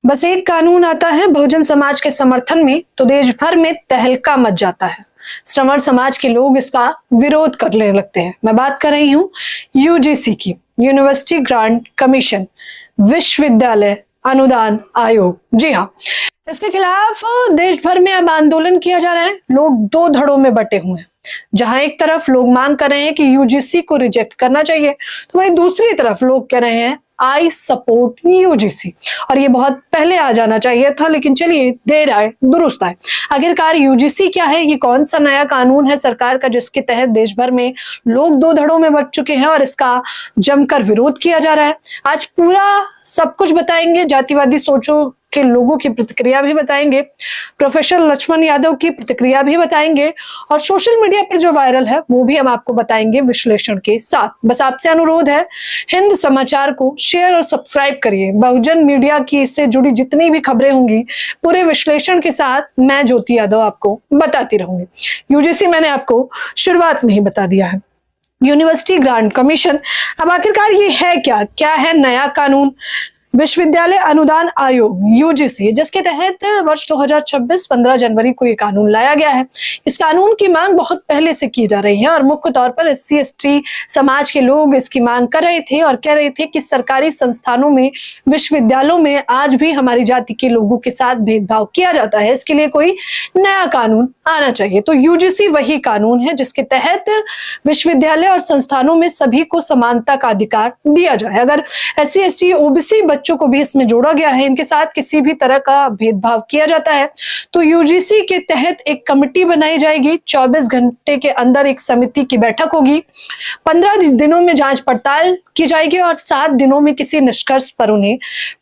बस एक कानून आता है बहुजन समाज के समर्थन में तो देश भर में तहलका मच जाता है। श्रमण समाज के लोग इसका विरोध करने लगते हैं। मैं बात कर रही हूँ यूजीसी की, यूनिवर्सिटी ग्रांट कमीशन, विश्वविद्यालय अनुदान आयोग। जी हाँ, इसके खिलाफ देश भर में अब आंदोलन किया जा रहा है। लोग दो धड़ों में बटे हुए हैं। जहां एक तरफ लोग मांग कर रहे हैं कि यूजीसी को रिजेक्ट करना चाहिए, तो वहीं दूसरी तरफ लोग कह रहे हैं आई सपोर्ट यूजीसी, और ये बहुत पहले आ जाना चाहिए था, लेकिन चलिए देर आए दुरुस्त आए। आखिरकार यूजीसी क्या है? ये कौन सा नया कानून है सरकार का जिसके तहत देश भर में लोग दो धड़ों में बट चुके हैं और इसका जमकर विरोध किया जा रहा है। आज पूरा सब कुछ बताएंगे, जातिवादी सोचों के लोगों की प्रतिक्रिया भी बताएंगे, प्रोफेसर लक्ष्मण यादव की प्रतिक्रिया भी बताएंगे, और सोशल मीडिया पर जो वायरल है वो भी हम आपको बताएंगे विश्लेषण के साथ। बस आपसे अनुरोध है, हिंद समाचार को शेयर और सब्सक्राइब करिए। बहुजन मीडिया की इससे जुड़ी जितनी भी खबरें होंगी पूरे विश्लेषण के साथ मैं ज्योति यादव आपको बताती रहूंगी। यूजीसी मैंने आपको शुरुआत में ही बता दिया है। यूनिवर्सिटी ग्रांट कमीशन, अब आखिरकार ये है क्या है नया कानून? विश्वविद्यालय अनुदान आयोग यूजीसी, जिसके तहत वर्ष 2026 15 जनवरी को ये कानून लाया गया है। इस कानून की मांग बहुत पहले से की जा रही है और मुख्य तौर पर एससी एसटी समाज के लोग इसकी मांग कर रहे थे और कह रहे थे कि सरकारी संस्थानों में, विश्वविद्यालयों में आज भी हमारी जाति के लोगों के साथ भेदभाव किया जाता है। इसके लिए कोई नया कानून आना चाहिए। तो यूजीसी वही कानून है जिसके तहत विश्वविद्यालय और संस्थानों में सभी को समानता का अधिकार दिया जाए। अगर एससी एसटी ओबीसी बच्चों को भी इसमें जोड़ा गया है, इनके साथ किसी भी तरह का भेदभाव किया जाता है, तो यूजीसी के तहत एक कमेटी बनाई जाएगी। 24 घंटे के अंदर एक समिति की बैठक होगी। 15 दिनों में जांच पड़ताल की जाएगी और 7 दिनों में किसी निष्कर्ष पर उन्हें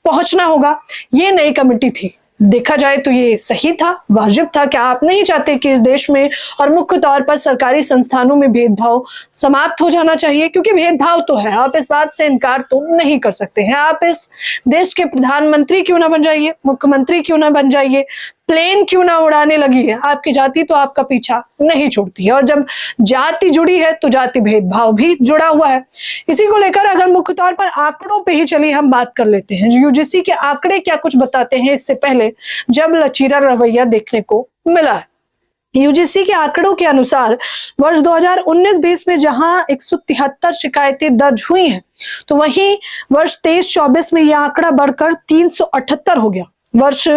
पहुंचना होगा। ये नई कमेटी थी। देखा जाए तो ये सही था, वाजिब था। क्या आप नहीं चाहते कि इस देश में और मुख्य तौर पर सरकारी संस्थानों में भेदभाव समाप्त हो जाना चाहिए? क्योंकि भेदभाव तो है, आप इस बात से इनकार तो नहीं कर सकते हैं। आप इस देश के प्रधानमंत्री क्यों ना बन जाइए, मुख्यमंत्री क्यों ना बन जाइए, प्लेन क्यों ना उड़ाने लगी है, आपकी जाति तो आपका पीछा नहीं छोड़ती है। और जब जाति जुड़ी है तो जाति भेदभाव भी जुड़ा हुआ है। इसी को लेकर अगर मुख्य तौर पर आंकड़ों पे ही चलिए हम बात कर लेते हैं। यूजीसी के आंकड़े क्या कुछ बताते हैं इससे पहले जब लचीला रवैया देखने को मिला है। यूजीसी के आंकड़ों के अनुसार वर्ष 2019-20 में जहां 173 शिकायतें दर्ज हुई हैं, तो वहीं वर्ष 23-24 में यह आंकड़ा बढ़कर 378 हो गया। वर्ष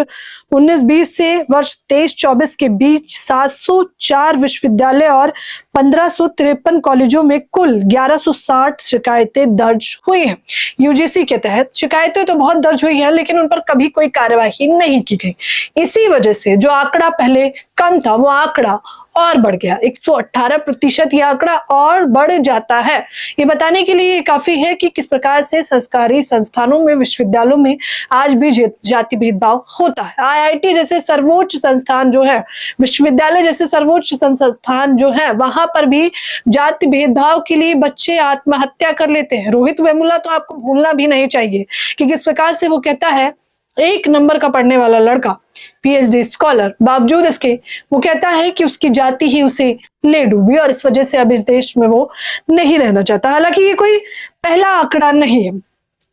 19-20 से वर्ष 23-24 के बीच 704 विश्वविद्यालय और 1553 कॉलेजों में कुल 1160 शिकायतें दर्ज हुई हैं। यूजीसी के तहत शिकायतें तो बहुत दर्ज हुई हैं, लेकिन उन पर कभी कोई कार्यवाही नहीं की गई। इसी वजह से जो आंकड़ा पहले कम था वो आंकड़ा और बढ़ गया। 118% यह आंकड़ा और बढ़ जाता है। ये बताने के लिए काफी है कि किस प्रकार से सरकारी संस्थानों में, विश्वविद्यालयों में आज भी जाति भेदभाव होता है। आईआईटी जैसे सर्वोच्च संस्थान जो है, विश्वविद्यालय जैसे सर्वोच्च संस्थान जो है, वहां पर भी जाति भेदभाव के लिए बच्चे आत्महत्या कर लेते हैं। रोहित वेमुला तो आपको भूलना भी नहीं चाहिए कि किस प्रकार से वो कहता है, 1 नंबर का पढ़ने वाला लड़का, पीएचडी स्कॉलर, बावजूद इसके वो कहता है कि उसकी जाति ही उसे ले डूबी और इस वजह से अब इस देश में वो नहीं रहना चाहता। हालांकि ये कोई पहला आंकड़ा नहीं है,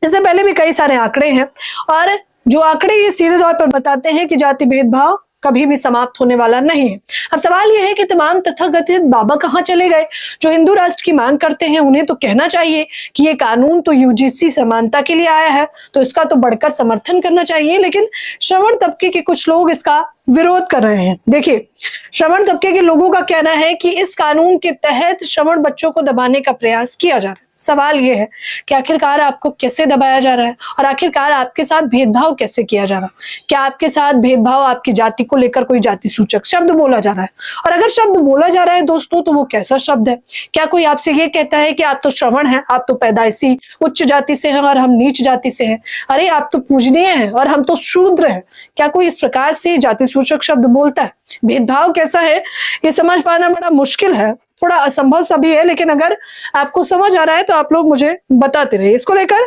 इससे पहले भी कई सारे आंकड़े हैं और जो आंकड़े ये सीधे तौर पर बताते हैं कि जाति भेदभाव कभी भी समाप्त होने वाला नहीं है। अब सवाल यह है कि तमाम तथाकथित बाबा कहां चले गए जो हिंदू राष्ट्र की मांग करते हैं? उन्हें तो कहना चाहिए कि ये कानून तो यूजीसी समानता के लिए आया है, तो इसका तो बढ़कर समर्थन करना चाहिए, लेकिन श्रवण तबके के कुछ लोग इसका विरोध कर रहे हैं। देखिए, श्रवण तबके के लोगों का कहना है कि इस कानून के तहत श्रवण बच्चों को दबाने का प्रयास किया जा रहा है। सवाल यह है कि आखिरकार आपको कैसे दबाया जा रहा है और आखिरकार आपके साथ भेदभाव कैसे किया जा रहा है? क्या आपके साथ भेदभाव आपकी जाति को लेकर कोई जाति सूचक शब्द बोला जा रहा है? और अगर शब्द बोला जा रहा है दोस्तों, तो वो कैसा शब्द है? क्या कोई आपसे ये कहता है कि आप तो श्रवण हैं, आप तो पैदाइशी उच्च जाति से हैं और हम नीच जाति से हैं? अरे आप तो पूजनीय हैं और हम तो शूद्र हैं। क्या कोई इस प्रकार से जाति सूचक शब्द बोलता है? भेदभाव कैसा है ये समझ पाना बड़ा मुश्किल है, थोड़ा असंभव सा भी है, लेकिन अगर आपको समझ आ रहा है तो आप लोग मुझे बताते रहिए। इसको लेकर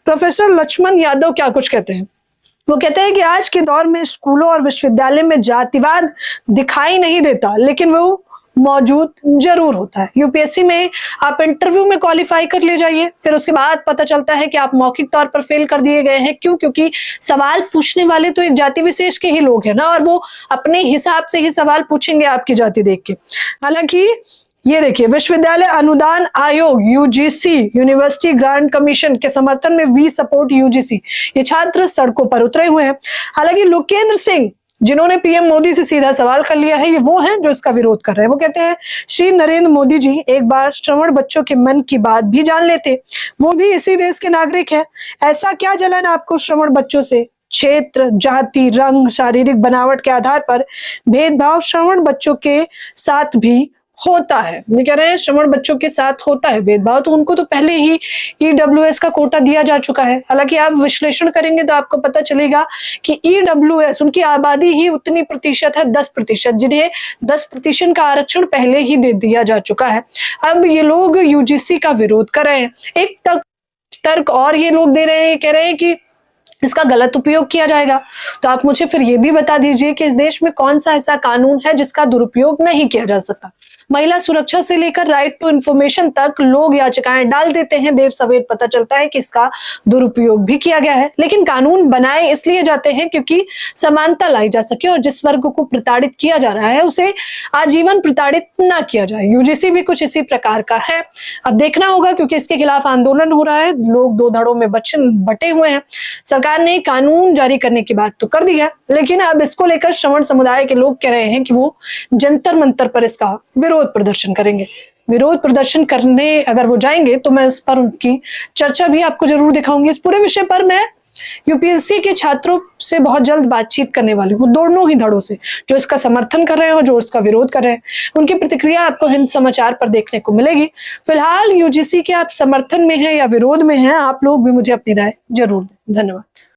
प्रोफेसर लक्ष्मण यादव क्या कुछ कहते हैं। वो कहते हैं कि आज के दौर में स्कूलों और विश्वविद्यालय में जातिवाद दिखाई नहीं देता, लेकिन वो मौजूद जरूर होता है। यूपीएससी में आप इंटरव्यू में क्वालिफाई कर ले जाइए, फिर उसके बाद पता चलता है कि आप मौखिक तौर पर फेल कर दिए गए हैं। क्यों? क्योंकि सवाल पूछने वाले तो एक जाति विशेष के ही लोग हैं ना, और वो अपने हिसाब से ही सवाल पूछेंगे आपकी जाति देख के। हालांकि ये देखिए, विश्वविद्यालय अनुदान आयोग यूजीसी, यूनिवर्सिटी ग्रांट कमीशन के समर्थन में वी सपोर्ट यूजीसी, ये छात्र सड़कों पर उतरे हुए हैं। हालांकि लोकेंद्र सिंह, जिन्होंने पीएम मोदी से सीधा सवाल कर लिया है, ये वो हैं जो इसका विरोध कर रहे हैं। वो कहते हैं, श्री नरेंद्र मोदी जी एक बार श्रवण बच्चों के मन की बात भी जान लेते, वो भी इसी देश के नागरिक हैं। ऐसा क्या जलन आपको श्रवण बच्चों से? क्षेत्र, जाति, रंग, शारीरिक बनावट के आधार पर भेदभाव श्रवण बच्चों के साथ भी होता है। ये कह रहे हैं श्रवण बच्चों के साथ होता है भेदभाव, तो उनको तो पहले ही ईडब्ल्यूएस का कोटा दिया जा चुका है। हालांकि आप विश्लेषण करेंगे तो आपको पता चलेगा कि ईडब्ल्यूएस, उनकी आबादी ही उतनी प्रतिशत है, 10%, जिन्हें 10% का आरक्षण पहले ही दे दिया जा चुका है। अब ये लोग यूजीसी का विरोध कर रहे हैं। एक तर्क और ये लोग दे रहे हैं, कह रहे हैं कि इसका गलत उपयोग किया जाएगा। तो आप मुझे फिर ये भी बता दीजिए कि इस देश में कौन सा ऐसा कानून है जिसका दुरुपयोग नहीं किया जा सकता। महिला सुरक्षा से लेकर राइट टू इंफॉर्मेशन तक लोग याचिकाएं डाल देते हैं, देर सवेर पता चलता है कि इसका दुरुपयोग भी किया गया है। लेकिन कानून बनाए इसलिए जाते हैं क्योंकि समानता लाई जा सके और जिस वर्ग को प्रताड़ित किया जा रहा है उसे आजीवन प्रताड़ित ना किया जाए। यूजीसी भी कुछ इसी प्रकार का है। अब देखना होगा, क्योंकि इसके खिलाफ आंदोलन हो रहा है, लोग दो धड़ों में बटे हुए हैं। सरकार ने कानून जारी करने की बात तो कर दी है, लेकिन अब इसको लेकर श्रवण समुदाय के लोग कह रहे हैं कि वो जंतर मंतर पर इसका विरोध प्रदर्शन करेंगे। विरोध प्रदर्शन करने अगर वो जाएंगे तो मैं उस पर उनकी चर्चा भी आपको जरूर दिखाऊंगी। इस पूरे विषय पर मैं यूपीएससी के छात्रों से बहुत जल्द बातचीत करने वाली हूँ, दोनों ही धड़ों से, जो इसका समर्थन कर रहे हैं और जो इसका विरोध कर रहे हैं। उनकी प्रतिक्रिया आपको हिंद समाचार पर देखने को मिलेगी। फिलहाल यूजीसी के आप समर्थन में हैं या विरोध में हैं, आप लोग भी मुझे अपनी राय जरूर दें। धन्यवाद।